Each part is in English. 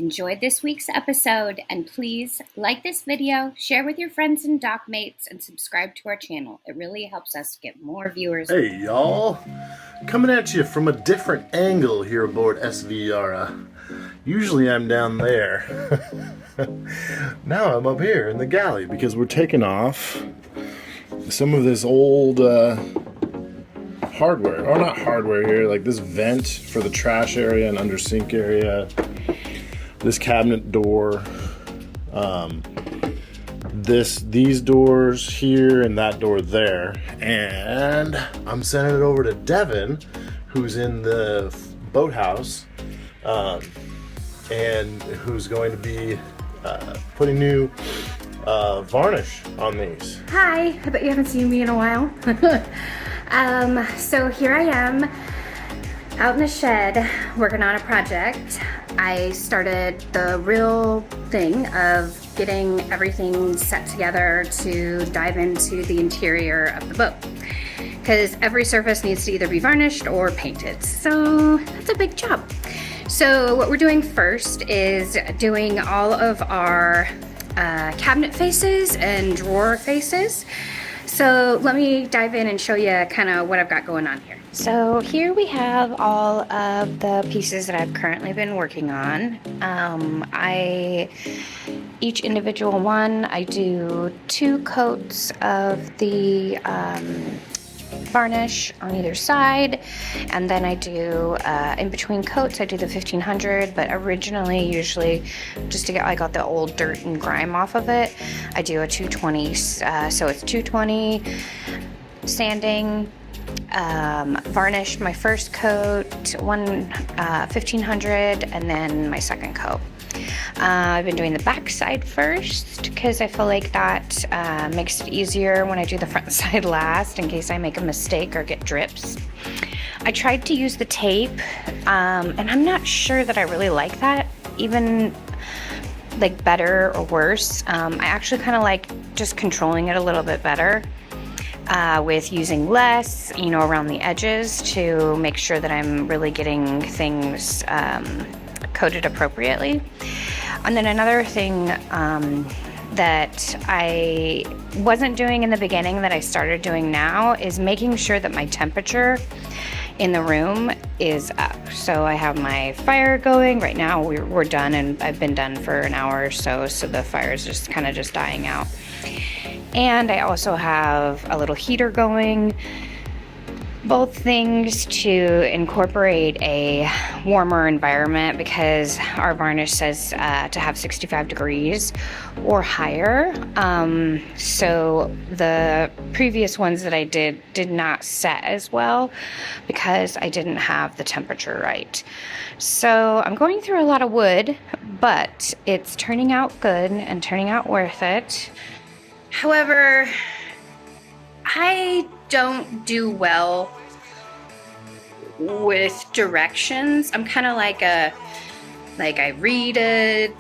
enjoyed this week's episode, and please like this video, share with your friends and dock mates, and subscribe to our channel. It really helps us get more viewers. Hey y'all, coming at you from a different angle here aboard SVR. Usually I'm down there. Now I'm up here in the galley because we're taking off some of this old hardware, or not hardware here, like this vent for the trash area and under sink area, this cabinet door, these doors here and that door there, and I'm sending it over to Devin, who's in the boathouse, and who's going to be putting new varnish on these. Hi, I bet you haven't seen me in a while. So here I am out in the shed working on a project. I started the real thing of getting everything set together to dive into the interior of the boat, because every surface needs to either be varnished or painted, so that's a big job. So what we're doing first is doing all of our cabinet faces and drawer faces. So let me dive in and show you kind of what I've got going on here. So here we have all of the pieces that I've currently been working on. Each individual one, I do 2 coats of the varnish on either side, and then I do in between coats I do the 1500, but originally, usually just to get, I got the old dirt and grime off of it, I do a 220. So it's 220 sanding, varnish my first coat, 1500, and then my second coat. I've been doing the back side first because I feel like that makes it easier when I do the front side last, in case I make a mistake or get drips. I tried to use the tape, and I'm not sure that I really like that, even like better or worse. I actually kind of like just controlling it a little bit better with using less, around the edges to make sure that I'm really getting things coated appropriately. And then another thing that I wasn't doing in the beginning that I started doing now is making sure that my temperature in the room is up. So I have my fire going. Right now we're done, and I've been done for an hour or so, so the fire is just kind of just dying out. And I also have a little heater going. Both things to incorporate a warmer environment, because our varnish says to have 65 degrees or higher. So the previous ones that I did not set as well because I didn't have the temperature right. So I'm going through a lot of wood, but it's turning out good and turning out worth it. However, I don't do well with directions. I'm kind of like I read a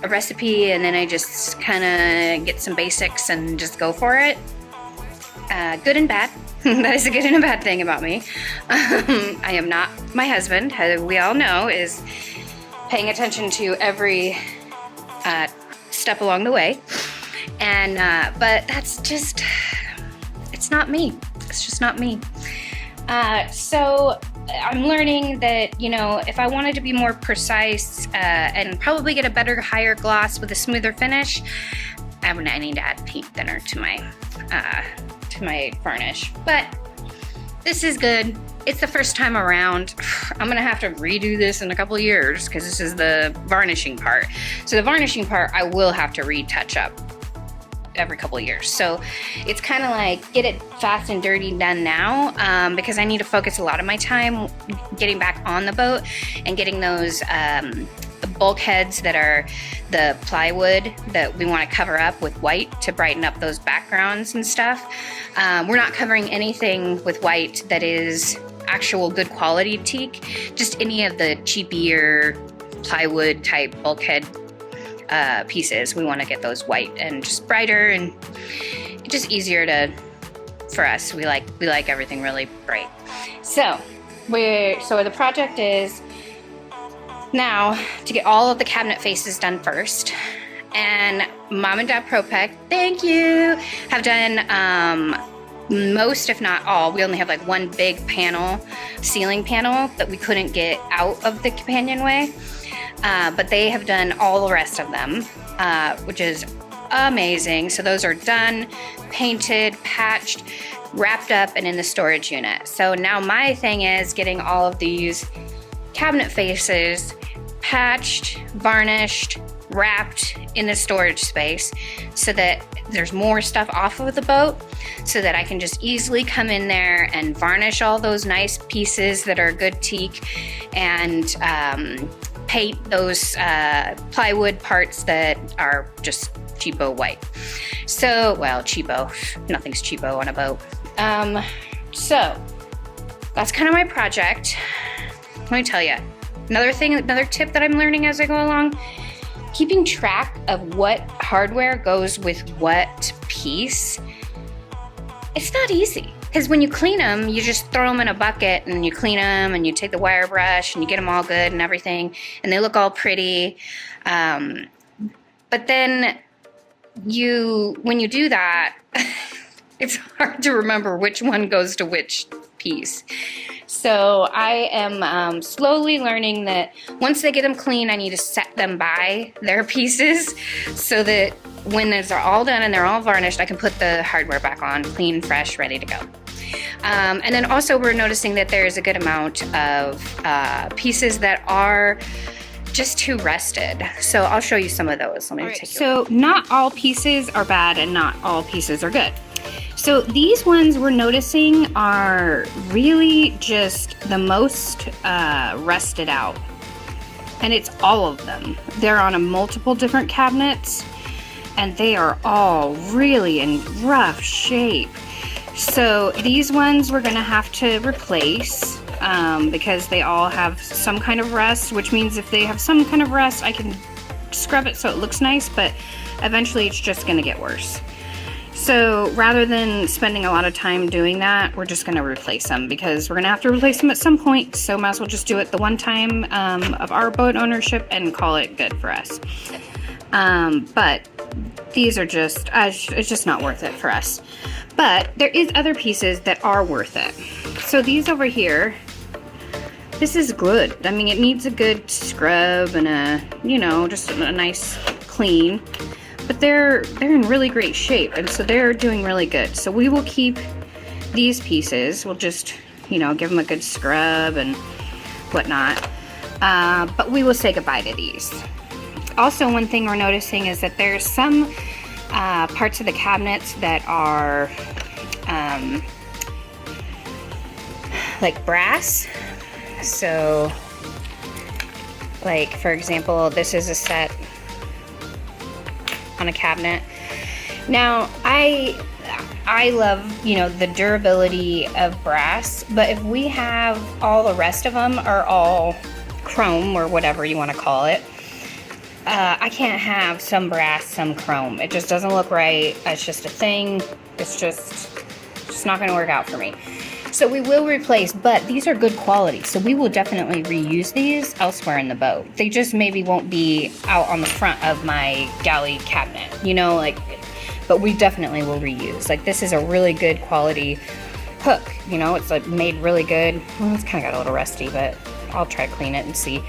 recipe and then I just kind of get some basics and just go for it. Good and bad. That is a good and a bad thing about me. I am not my husband, who we all know is paying attention to every step along the way. And but that's just, it's not me. It's just not me. So I'm learning that, if I wanted to be more precise and probably get a better, higher gloss with a smoother finish, I need to add paint thinner to my varnish. But this is good. It's the first time around. I'm gonna have to redo this in a couple of years because this is the varnishing part. So the varnishing part I will have to retouch up every couple of years. So it's kind of like get it fast and dirty done now, because I need to focus a lot of my time getting back on the boat and getting those bulkheads that are the plywood that we want to cover up with white to brighten up those backgrounds and stuff. We're not covering anything with white that is actual good quality teak, just any of the cheapier plywood type bulkhead pieces. We want to get those white and just brighter, and it's just easier for us. We like everything really bright. So the project is Now, to get all of the cabinet faces done first, and Mom and Dad ProPec, thank you, have done most, if not all. We only have like one big panel, ceiling panel, that we couldn't get out of the companionway. But they have done all the rest of them, which is amazing. So those are done, painted, patched, wrapped up, and in the storage unit. So now my thing is getting all of these cabinet faces patched, varnished, wrapped in the storage space so that there's more stuff off of the boat, so that I can just easily come in there and varnish all those nice pieces that are good teak, and paint those plywood parts that are just cheapo white. So, well, cheapo, nothing's cheapo on a boat. So that's kind of my project. Let me tell you, another tip that I'm learning as I go along, keeping track of what hardware goes with what piece. It's not easy, because when you clean them, you just throw them in a bucket and you clean them and you take the wire brush and you get them all good and everything, and they look all pretty. But then when you do that, it's hard to remember which one goes to which piece. So I am slowly learning that once they get them clean, I need to set them by their pieces so that when those are all done and they're all varnished, I can put the hardware back on, clean, fresh, ready to go. And then also we're noticing that there's a good amount of pieces that are just too rusted. So I'll show you some of those. Let me take you. So not all pieces are bad and not all pieces are good. So these ones we're noticing are really just the most rusted out. And it's all of them. They're on multiple different cabinets, and they are all really in rough shape. So these ones we're gonna have to replace because they all have some kind of rust, which means if they have some kind of rust, I can scrub it so it looks nice, but eventually it's just gonna get worse. So rather than spending a lot of time doing that, we're just gonna replace them because we're gonna have to replace them at some point, so might as well just do it the one time of our boat ownership and call it good for us. But these are just, it's just not worth it for us. But there is other pieces that are worth it. So these over here, this is good. I mean, it needs a good scrub and a, you know, just a nice clean. But they're in really great shape, and so they're doing really good. So we will keep these pieces. We'll just, you know, give them a good scrub and whatnot. But we will say goodbye to these. Also, one thing we're noticing is that there's some parts of the cabinets that are like brass. So, like for example, this is a set on a cabinet. Now, I love, you know, the durability of brass, but if we have all the rest of them are all chrome or whatever you want to call it, I can't have some brass, some chrome. It just doesn't look right. It's just a thing. It's just not going to work out for me. So we will replace, but these are good quality. So we will definitely reuse these elsewhere in the boat. They just maybe won't be out on the front of my galley cabinet, you know, like, but we definitely will reuse. Like this is a really good quality hook, you know, it's like made really good. Well, it's kind of got a little rusty, but I'll try to clean it and see.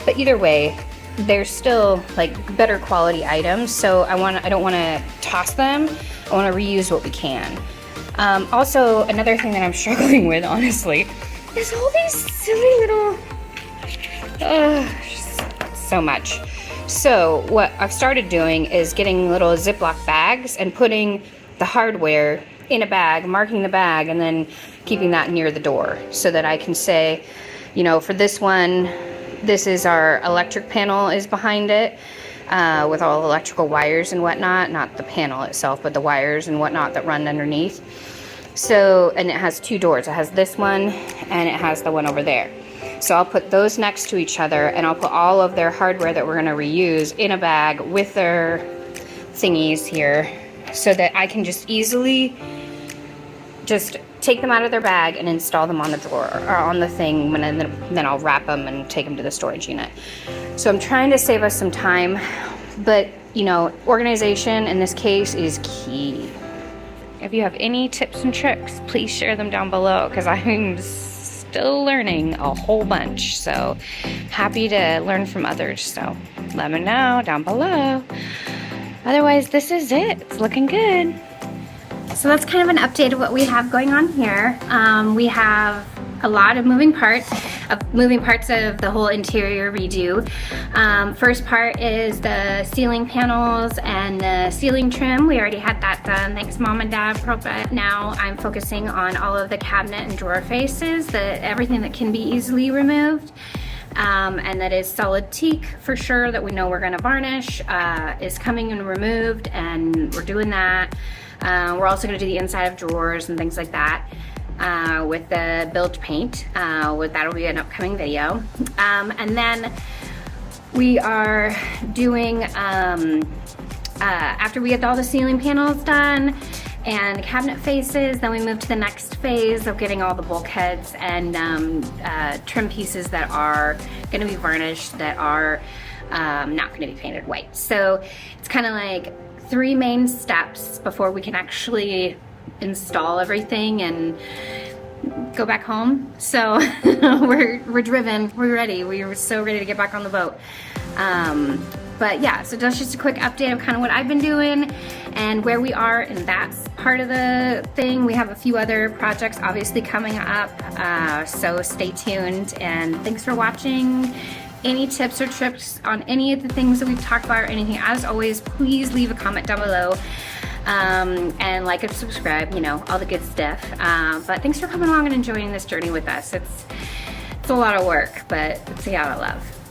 But either way, they're still like better quality items. So I don't want to toss them. I want to reuse what we can. Also, another thing that I'm struggling with, honestly, is all these silly little, so much. So what I've started doing is getting little Ziploc bags and putting the hardware in a bag, marking the bag, and then keeping that near the door so that I can say, you know, for this one, this is our electric panel is behind it. With all the electrical wires and whatnot, not the panel itself, but the wires and whatnot that run underneath. So, and it has two doors. It has this one and it has the one over there. So I'll put those next to each other, and I'll put all of their hardware that we're going to reuse in a bag with their thingies here so that I can just easily just take them out of their bag and install them on the drawer or on the thing, and then I'll wrap them and take them to the storage unit. So I'm trying to save us some time, but you know, organization in this case is key. If you have any tips and tricks, please share them down below, because I'm still learning a whole bunch. So happy to learn from others. So let me know down below. Otherwise, this is it. It's looking good. So that's kind of an update of what we have going on here. We have a lot of moving parts of the whole interior redo. First part is the ceiling panels and the ceiling trim. We already had that done. Thanks Mom and Dad. But now I'm focusing on all of the cabinet and drawer faces, everything that can be easily removed. And that is solid teak for sure, that we know we're gonna varnish, is coming and removed, and we're doing that. We're also gonna do the inside of drawers and things like that with the bilge paint. That'll be an upcoming video. And then we are doing, after we get all the ceiling panels done and cabinet faces, then we move to the next phase of getting all the bulkheads and trim pieces that are gonna be varnished, that are not gonna be painted white. So it's kind of like 3 main steps before we can actually install everything and go back home. So we're driven, we're ready. We were so ready to get back on the boat. But yeah, so that's just a quick update of kind of what I've been doing and where we are in that part of the thing. We have a few other projects obviously coming up, so stay tuned, and thanks for watching. Any tips or tricks on any of the things that we've talked about or anything, as always, please leave a comment down below. And like and subscribe, you know, all the good stuff. But thanks for coming along and enjoying this journey with us. It's a lot of work, but it's a lot of love.